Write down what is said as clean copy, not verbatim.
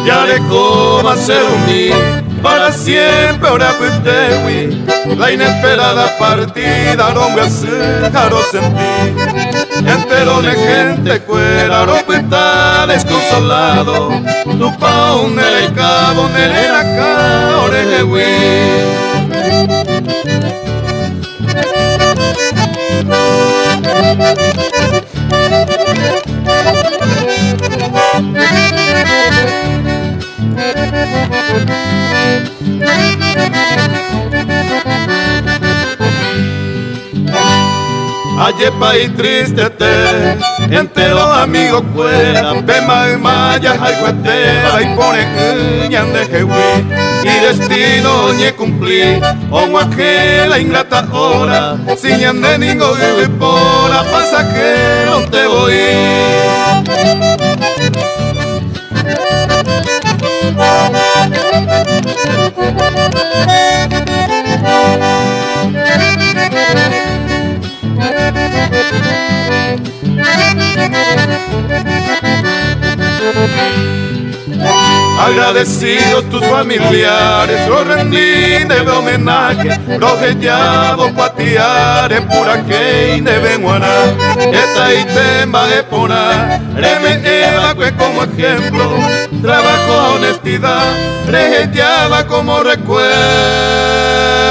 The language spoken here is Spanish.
Ya dejó hacer un mí para siempre ahora putewi. La inesperada partida no me hace jaro sentir. Entero de gente cuera no puede estar desconsolado. Tu pa un el cabo nele la ca orejewi. Ayer país triste te, entero amigos fuera, pema y maya jaicuetera y pone ñan de jehui, y destino ñe cumplir, o la ingrata hora, si ñan de ningo y pora, pasajero te voy. Agradecidos tus familiares, lo rendí de homenaje, lo que llamo patiare, pura que de benguana, esta y tema de pona, reme eva que como ejemplo, trabajo honestidad, rejillaba como recuerdo.